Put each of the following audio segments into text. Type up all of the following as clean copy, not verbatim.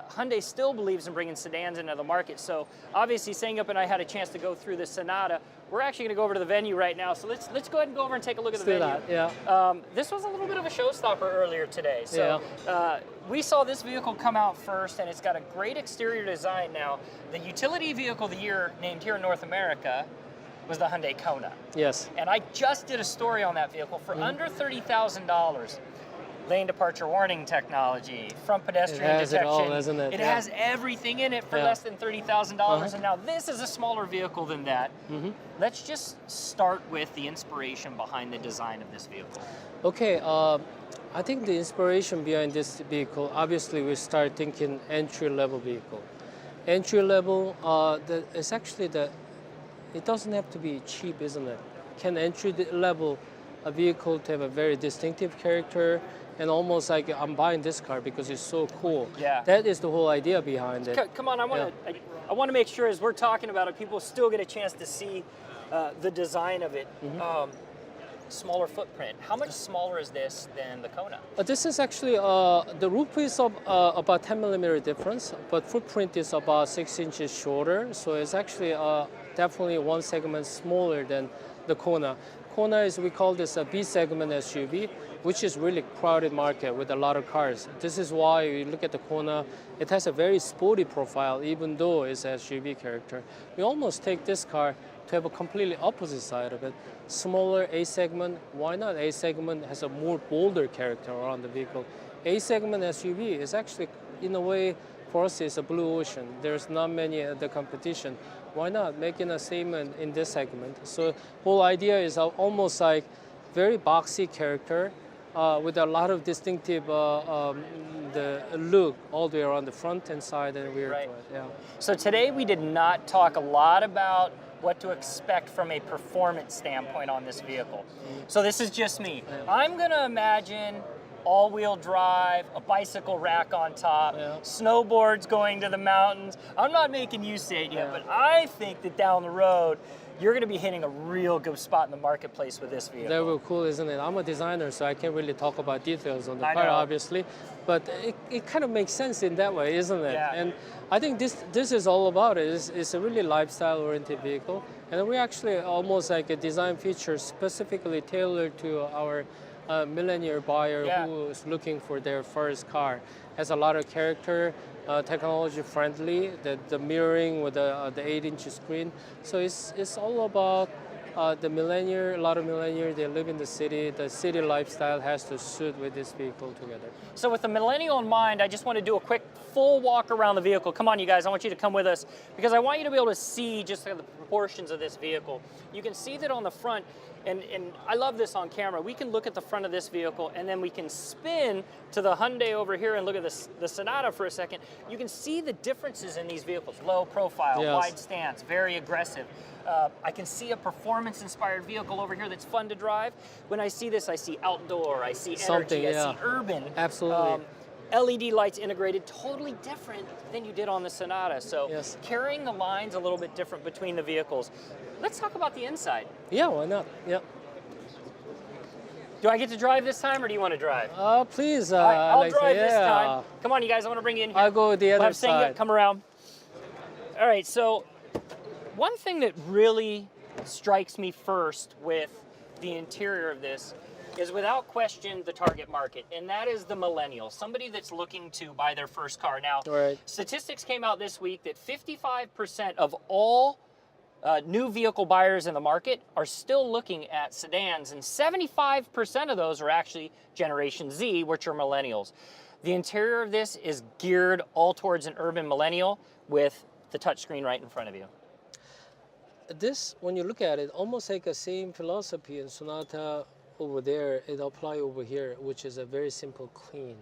Hyundai still believes in bringing sedans into the market. So obviously, Sangyup and I had a chance to go through the Sonata. We're actually going to go over to the venue right now. So let's go ahead and go over and take a look at the venue. Let's do that, yeah. This was a little bit of a showstopper earlier today. So we saw this vehicle come out first, and it's got a great exterior design. Now, the utility vehicle of the year named here in North America was the Hyundai Kona. Yes. And I just did a story on that vehicle for under $30,000. Lane departure warning technology, front pedestrian detection. It all, doesn't it? It has everything in it for less than $30,000. And now this is a smaller vehicle than that. Let's just start with the inspiration behind the design of this vehicle. Okay, I think the inspiration behind this vehicle, obviously we start thinking entry-level vehicle. Entry-level, it's actually it doesn't have to be cheap, isn't it? Can entry-level a vehicle to have a very distinctive character, and almost like I'm buying this car because it's so cool. Yeah. That is the whole idea behind it. Come on, I want to make sure as we're talking about it, people still get a chance to see the design of it. Smaller footprint. How much smaller is this than the Kona? This is actually, the roof is about 10 millimeter difference, but footprint is about 6 inches shorter. So it's actually definitely one segment smaller than the Kona. Kona is, we call this a B segment SUV, which is really crowded market with a lot of cars. This is why you look at the Kona, it has a very sporty profile, even though it's an SUV character. We almost take this car to have a completely opposite side of it. Smaller A segment, why not? A segment has a more bolder character around the vehicle. A segment SUV is actually, in a way, for us, it's a blue ocean. There's not many other competition. Why not making a statement in this segment? So whole idea is almost like very boxy character with a lot of distinctive the look all the way around the front and side and rear. Right. Yeah. So today we did not talk a lot about what to expect from a performance standpoint on this vehicle. So this is just me. I'm gonna imagine all-wheel drive, a bicycle rack on top, snowboards going to the mountains. I'm not making you say it yet, but I think that down the road, you're going to be hitting a real good spot in the marketplace with this vehicle. That will cool, isn't it? I'm a designer, so I can't really talk about details on the car, obviously, but it kind of makes sense in that way, isn't it? Yeah. And I think this is all about it. It's a really lifestyle-oriented vehicle, and we actually almost like a design feature specifically tailored to our millennial buyer who is looking for their first car. Has a lot of character, technology friendly, the mirroring with the 8-inch screen. So it's all about the millennial, a lot of millennials, they live in the city lifestyle has to suit with this vehicle together. So with the millennial in mind, I just want to do a quick full walk around the vehicle. Come on, you guys, I want you to come with us because I want you to be able to see just the proportions of this vehicle. You can see that on the front, and I love this on camera, we can look at the front of this vehicle and then we can spin to the Hyundai over here and look at the Sonata for a second. You can see the differences in these vehicles. Low profile, wide stance, very aggressive. I can see a performance-inspired vehicle over here that's fun to drive. When I see this, I see outdoor, I see energy, I see urban. Absolutely. LED lights integrated, totally different than you did on the Sonata. So carrying the lines a little bit different between the vehicles. Let's talk about the inside. Yeah, why not? Yeah. Do I get to drive this time, or do you want to drive? Please. I'll drive this time. Come on, you guys, I want to bring you in here. I'll go the other side. Come around. All right, so one thing that really strikes me first with the interior of this is without question the target market, and that is the millennial, somebody that's looking to buy their first car. Now, statistics came out this week that 55% of all new vehicle buyers in the market are still looking at sedans, and 75% of those are actually Generation Z, which are millennials. The interior of this is geared all towards an urban millennial with the touchscreen right in front of you. This, when you look at it, almost like the same philosophy in Sonata over there, it apply over here, which is a very simple clean.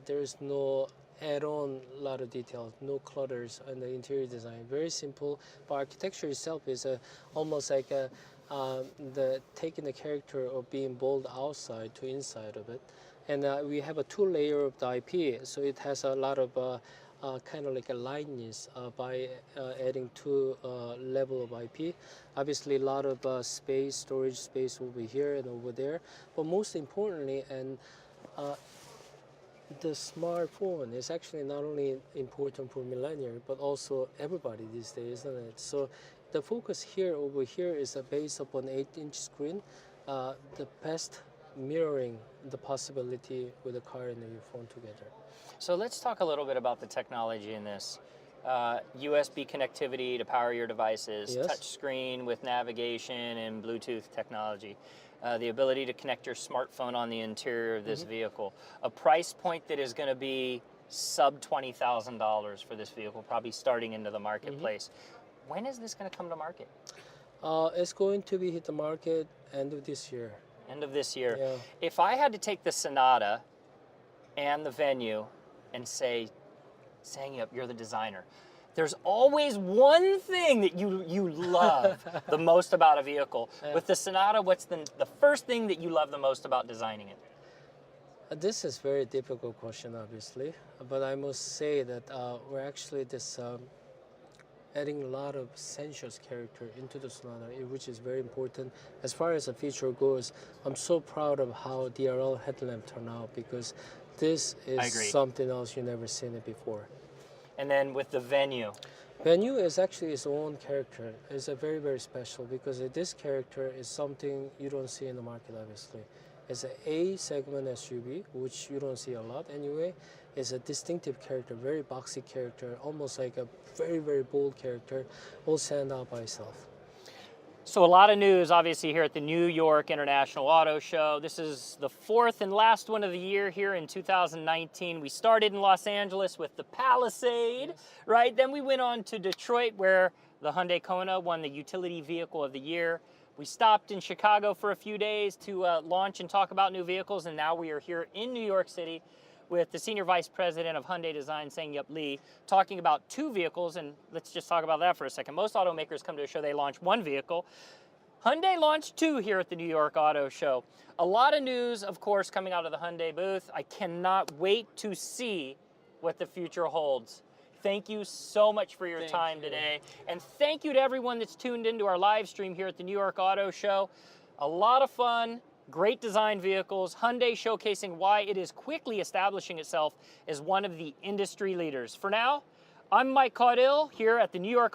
There is no add-on lot of details, no clutters in the interior design. Very simple, but architecture itself is almost like taking the character of being bold outside to inside of it. And we have a 2-layer of the IP, so it has a lot of kind of like a lightness by adding 2 level of IP. Obviously, a lot of storage space over here and over there. But most importantly, and the smartphone is actually not only important for millennials, but also everybody these days, isn't it? So the focus here over here is based upon 8-inch screen, the best mirroring the possibility with the car and your phone together. So let's talk a little bit about the technology in this. USB connectivity to power your devices, Yes. touch screen with navigation and Bluetooth technology, the ability to connect your smartphone on the interior of this vehicle, a price point that is going to be sub $20,000 for this vehicle, probably starting into the marketplace. When is this going to come to market? It's going to be hit the market end of this year. End of this year. Yeah. If I had to take the Sonata and the Venue and say, Sang-Yup, you're the designer. There's always one thing that you love the most about a vehicle. With the Sonata, what's the first thing that you love the most about designing it? This is very difficult question, obviously, but I must say that we're actually adding a lot of sensuous character into the Sonata, which is very important. As far as the feature goes, I'm so proud of how DRL headlamp turned out because this I is agree. something else you've never seen it before. And then with the Venue, Venue is actually its own character. It's a very, very special because this character is something you don't see in the market, obviously. It's an A segment SUV, which you don't see a lot anyway. It's a distinctive character, very boxy character, almost like a very, very bold character, all stand out by itself. so a lot of news obviously here at the New York International Auto Show. This is the fourth and last one of the year here in 2019. We started in Los Angeles with the Palisade, right? Then we went on to Detroit where the Hyundai Kona won the Utility Vehicle of the Year. We stopped in Chicago for a few days to launch and talk about new vehicles, and now we are here in New York City with the Senior Vice President of Hyundai Design, Sang-Yup Lee, talking about two vehicles, and let's just talk about that for a second. Most automakers come to a show, they launch one vehicle. Hyundai launched two here at the New York Auto Show. A lot of news, of course, coming out of the Hyundai booth. I cannot wait to see what the future holds. Thank you so much for your time today. And thank you to everyone that's tuned into our live stream here at the New York Auto Show. A lot of fun, great design vehicles, Hyundai showcasing why it is quickly establishing itself as one of the industry leaders. For now, I'm Mike Caudill here at the New York Auto Show.